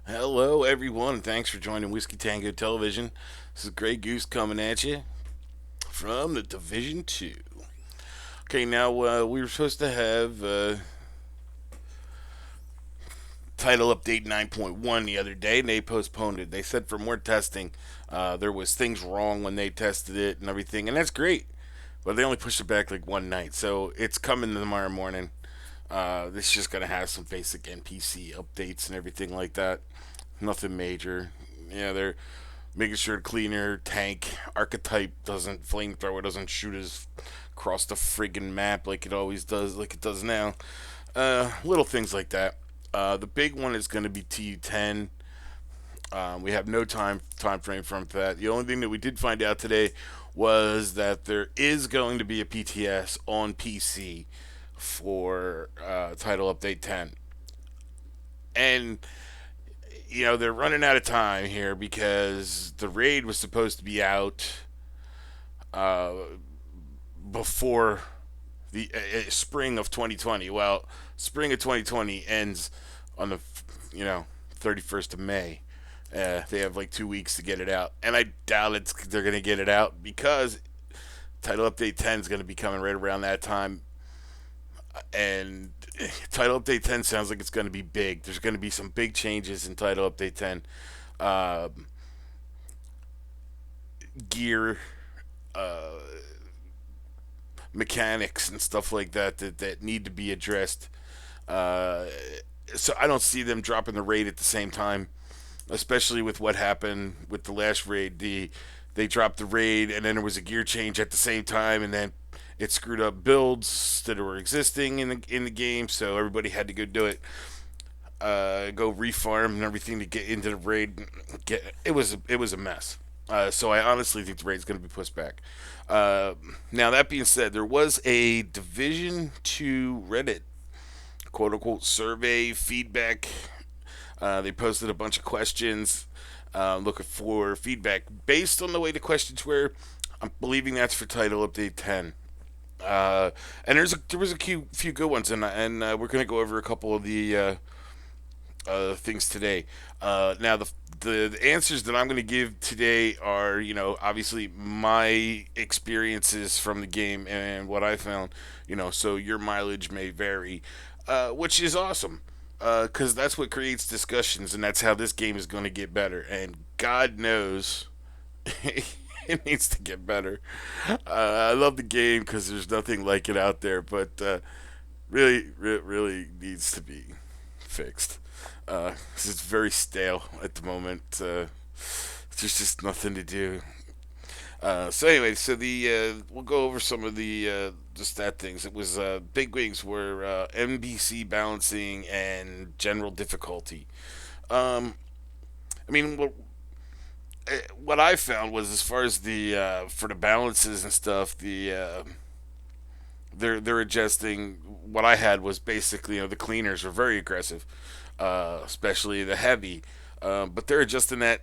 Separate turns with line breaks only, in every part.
Hello, everyone. Thanks for joining Whiskey Tango Television. This is Grey Goose coming at you from the Division 2. Okay, now we were supposed to have title update 9.1 the other day, and they postponed it. They said for more testing, there was things wrong when they tested it and everything, and that's great. But they only pushed it back like one night, so it's coming tomorrow morning. This is just gonna have some basic NPC updates and everything like that. Nothing major. Yeah, they're making sure cleaner tank archetype doesn't flamethrower doesn't shoot us across the friggin' map like it always does, like it does now. Little things like that. The big one is going to be TU10. We have no time frame from that. The only thing that we did find out today was that there is going to be a PTS on PC for Title Update 10, and they're running out of time here because the raid was supposed to be out uh, before the spring of 2020. Well, spring of 2020 ends on the 31st of May. They have like 2 weeks to get it out, and I doubt they're going to get it out because Title Update 10 is going to be coming right around that time, and Title Update 10 sounds like it's going to be big. There's going to be some big changes in Title Update 10. Uh, Gear, uh, mechanics, and stuff like that need to be addressed. Uh, so I don't see them dropping the raid at the same time, especially with what happened with the last raid. They dropped the raid, and then there was a gear change at the same time, and then it screwed up builds that were existing in the game. So everybody had to go do it, go refarm and everything to get into the raid. It was a mess. So I honestly think the raid's going to be pushed back. Now that being said, there was a Division 2 Reddit quote unquote survey feedback. They posted a bunch of questions, looking for feedback based on the way the questions were. I'm believing that's for Title Update 10. And there was a few good ones, and we're gonna go over a couple of the things today. Now the answers that I'm going to give today are, obviously my experiences from the game and what I found. So your mileage may vary, which is awesome. Because that's what creates discussions, and that's how this game is going to get better. And God knows it needs to get better. I love the game because there's nothing like it out there, but really needs to be fixed. 'Cause it's very stale at the moment. There's just nothing to do. So anyway, so the we'll go over some of the stat things. It was big wings were NBC balancing and general difficulty. Um, I mean, what I found was as far as the for the balances and stuff, they're adjusting. What I had was basically, the cleaners were very aggressive, especially the heavy, but they're adjusting that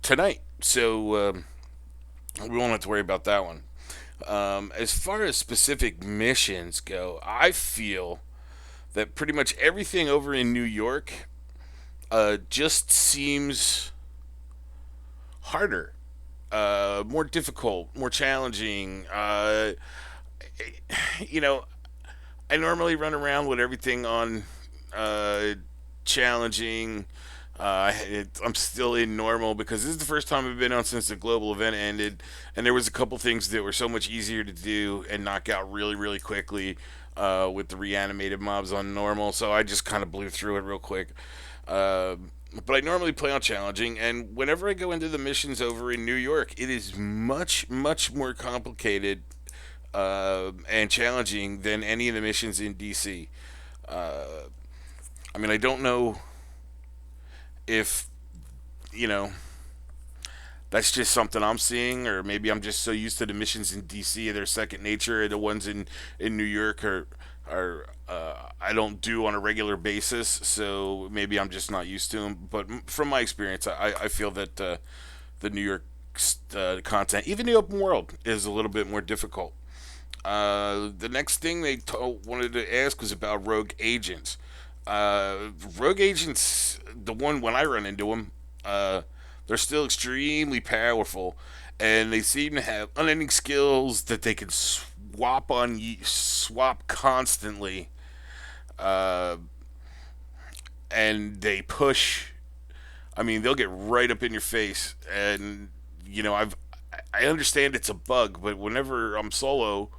tonight, so we won't have to worry about that one. As far as specific missions go, I feel that pretty much everything over in New York just seems harder, more difficult, more challenging. You know, I normally run around with everything on uh, challenging. I'm still in normal because this is the first time I've been on since the global event ended, and there was a couple things that were so much easier to do and knock out really, really quickly with the reanimated mobs on normal. So I just kind of blew through it real quick. Uh, but I normally play on challenging, and whenever I go into the missions over in New York, it is much, much more complicated and challenging than any of the missions in DC. Uh, I mean, I don't know if you know that's just something I'm seeing, or maybe I'm just so used to the missions in DC, they're second nature. The ones in New York are I don't do on a regular basis, so maybe I'm just not used to them. But from my experience, I feel that the New York content, even the open world, is a little bit more difficult. The next thing wanted to ask was about rogue agents. Rogue agents the one when I run into them, they're still extremely powerful, and they seem to have unending skills that they can swap constantly, uh, and they push. I mean, they'll get right up in your face, and I understand it's a bug, but whenever I'm solo,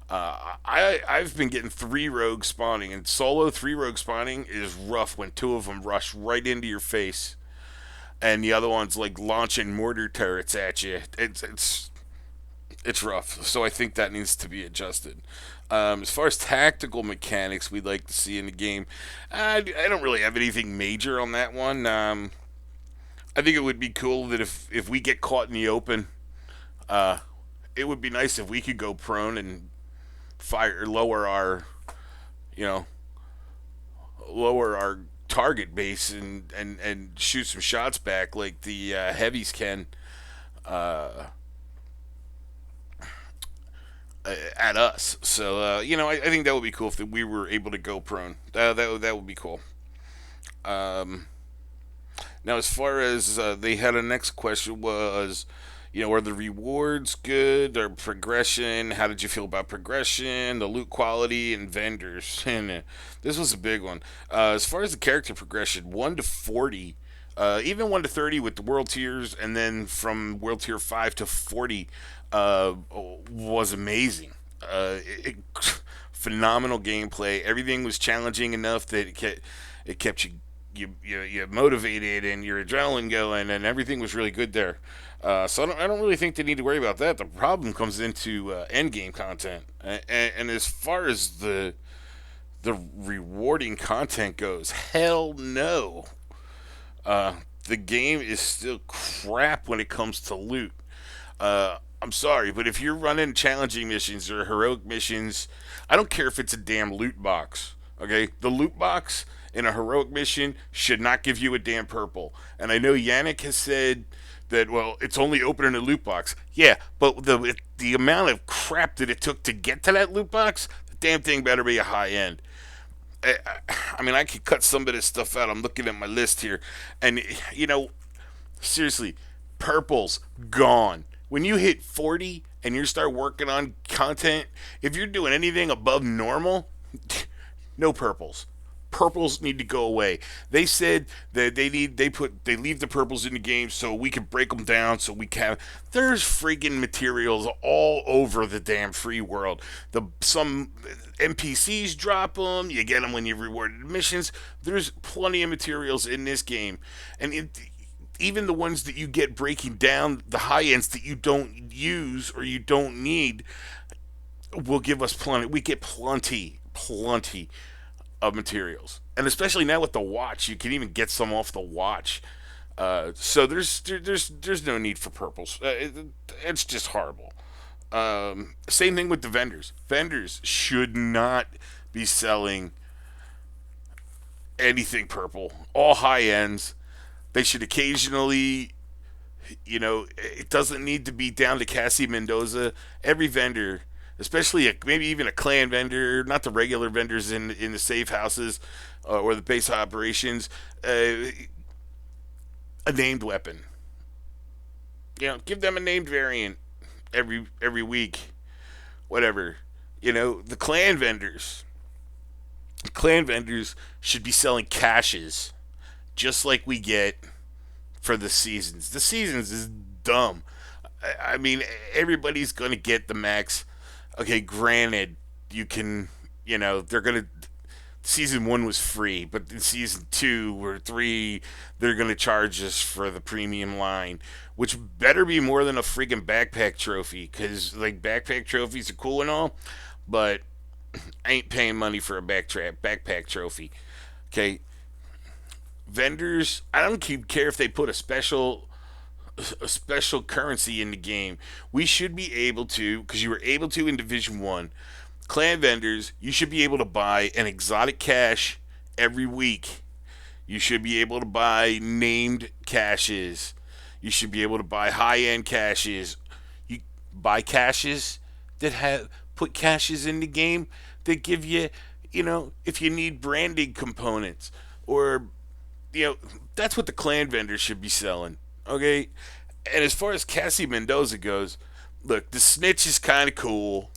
I've been getting three rogues spawning, and solo three rogue spawning is rough when two of them rush right into your face, and the other one's like launching mortar turrets at you. It's rough. So I think that needs to be adjusted. As far as tactical mechanics we'd like to see in the game, I don't really have anything major on that one. I think it would be cool that if we get caught in the open, uh, it would be nice if we could go prone and fire lower our you know lower our target base and shoot some shots back like the heavies can uh, at us. So I think that would be cool if we were able to go prone. That would be cool. Um, Now, as far as they had a next question was, are the rewards good or progression? How did you feel about progression, the loot quality, and vendors? And this was a big one. As far as the character progression, 1 to 40, even 1 to 30 with the world tiers, and then from world tier 5 to 40 was amazing. Phenomenal gameplay. Everything was challenging enough that it kept you motivated and your adrenaline going, and everything was really good there. So I don't really think they need to worry about that. The problem comes into end game content, and as far as the rewarding content goes, hell no. The game is still crap when it comes to loot. I'm sorry, but if you're running challenging missions or heroic missions, I don't care if it's a damn loot box. Okay, the loot box in a heroic mission should not give you a damn purple. And I know Yannick has said that it's only opening a loot box. Yeah, but the amount of crap that it took to get to that loot box, the damn thing better be a high end. I mean, I could cut some of this stuff out. I'm looking at my list here, and seriously, purples gone. When you hit 40 and you start working on content, if you're doing anything above normal, no purples. Purples need to go away. They said that they leave the purples in the game so we can break them down so we can. There's freaking materials all over the damn free world. Some NPCs drop them. You get them when you rewarded missions. There's plenty of materials in this game, and even the ones that you get breaking down the high ends that you don't use or you don't need will give us plenty. We get plenty of materials, and especially now with the watch, you can even get some off the watch. So there's no need for purples. It's just horrible. Same thing with the vendors. Vendors should not be selling anything purple. All high ends. They should occasionally, it doesn't need to be down to Cassie Mendoza. Every vendor, especially maybe even a clan vendor, not the regular vendors in the safe houses or the base operations, a named weapon. Give them a named variant every week, whatever. The clan vendors should be selling caches, just like we get for the seasons. The seasons is dumb. I mean, everybody's going to get the max. Okay, granted, you can, they're going to. Season 1 was free, but in season 2 or 3, they're going to charge us for the premium line, which better be more than a freaking backpack trophy, because, backpack trophies are cool and all, but I ain't paying money for a backpack trophy. Okay, vendors, I don't care if they put a special currency in the game. We should be able to, because you were able to in Division 1, clan vendors, you should be able to buy an exotic cache every week. You should be able to buy named caches. You should be able to buy high-end caches. You buy caches that have put caches in the game that give you, if you need branding components or you know, that's what the clan vendors should be selling. Okay, and as far as Cassie Mendoza goes, look, the snitch is kind of cool,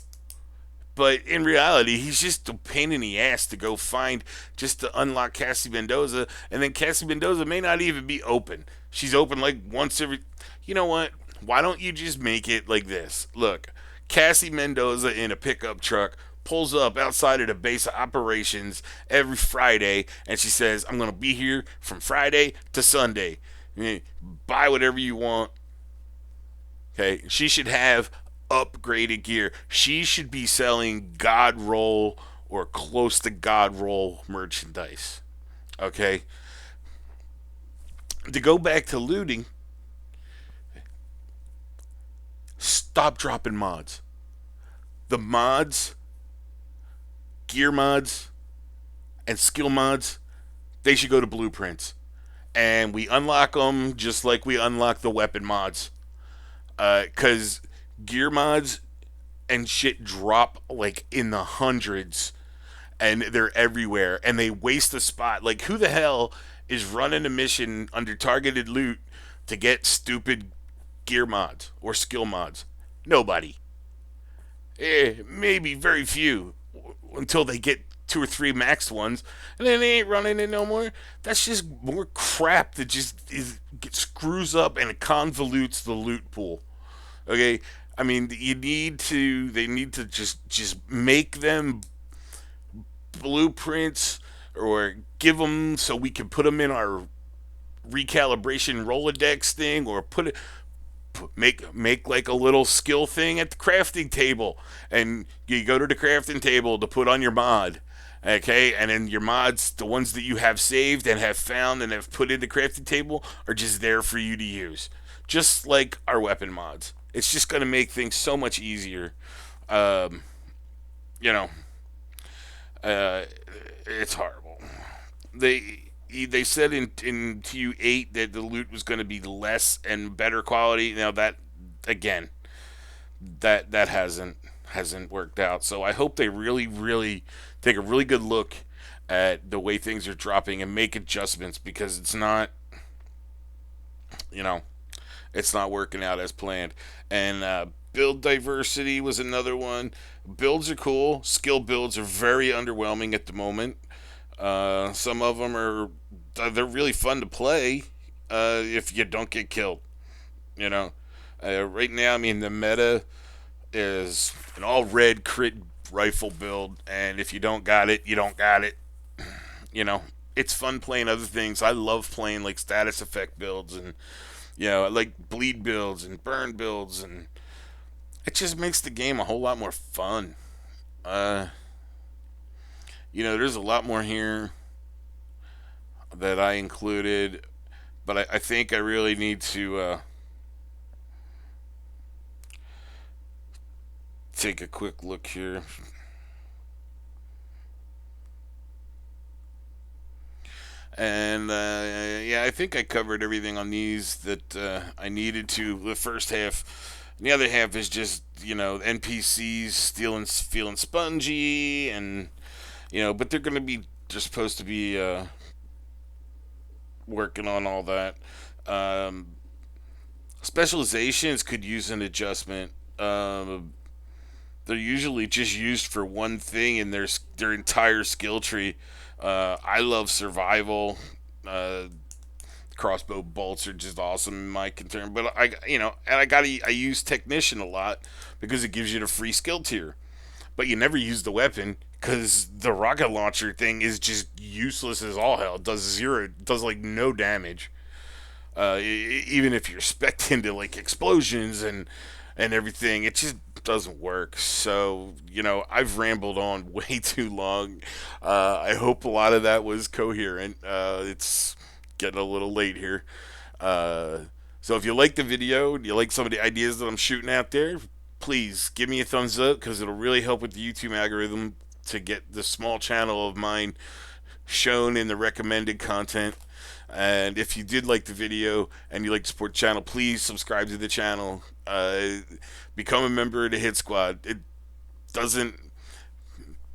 but in reality, he's just a pain in the ass to go find just to unlock Cassie Mendoza, and then Cassie Mendoza may not even be open. She's open like once every. You know what? Why don't you just make it like this? Look, Cassie Mendoza in a pickup truck pulls up outside of the base of operations every Friday, and she says, "I'm gonna be here from Friday to Sunday. Buy whatever you want." Okay, she should have upgraded gear. She should be selling God roll or close to God roll merchandise. Okay, to go back to looting, stop dropping mods. The mods, gear mods, and skill mods, they should go to blueprints. And we unlock them just like we unlock the weapon mods. Because gear mods and shit drop like in the hundreds, and they're everywhere, and they waste a spot. Like, who the hell is running a mission under targeted loot to get stupid gear mods or skill mods? Nobody. Maybe very few until they get two or three maxed ones, and then they ain't running it no more. That's just more crap that just screws up and it convolutes the loot pool. Okay, I mean, you need to. They need to just make them blueprints or give them so we can put them in our recalibration Rolodex thing, or make like a little skill thing at the crafting table, and you go to the crafting table to put on your mod. Okay, and then your mods, the ones that you have saved and have found and have put in the crafting table, are just there for you to use, just like our weapon mods. It's just going to make things so much easier. Um, you know, uh, it's horrible. They said in TU8 that the loot was going to be less and better quality. Now that, again, that hasn't worked out. So I hope they really take a really good look at the way things are dropping and make adjustments, because it's not, you know, it's not working out as planned. And build diversity was another one. Builds are cool. Skill builds are very underwhelming at the moment. Some of them they're really fun to play if you don't get killed. You know, right now, I mean, the meta is an all red crit rifle build, and if you don't got it, you don't got it. You know, it's fun playing other things. I love playing like status effect builds, and like bleed builds and burn builds, and it just makes the game a whole lot more fun. Uh, there's a lot more here that I included, but I think I really need to take a quick look here. And yeah, I think I covered everything on these that I needed to. The first half, and the other half is just NPCs feeling spongy, and but they're gonna be just supposed to be working on all that. Um, Specializations could use an adjustment. They're usually just used for one thing in their entire skill tree. I love survival. Uh, Crossbow bolts are just awesome in my concern, but I use technician a lot because it gives you the free skill tier. But you never use the weapon because the rocket launcher thing is just useless as all hell. It does zero, it does like no damage. Even if you're spec'd into like explosions and everything, it just doesn't work. So I've rambled on way too long. I hope a lot of that was coherent. It's getting a little late here. Uh, so if you like the video, you like some of the ideas that I'm shooting out there, please give me a thumbs up, because it'll really help with the YouTube algorithm to get the small channel of mine shown in the recommended content. And if you did like the video and you like to support the channel, please subscribe to the channel. Become a member of the Hit Squad. It doesn't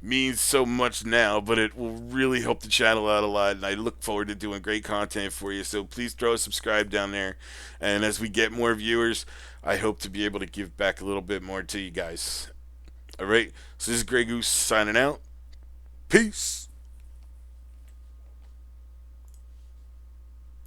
means so much now, but it will really help the channel out a lot. And I look forward to doing great content for you. So please throw a subscribe down there. And as we get more viewers, I hope to be able to give back a little bit more to you guys. All right. So this is Grey Goose signing out. Peace.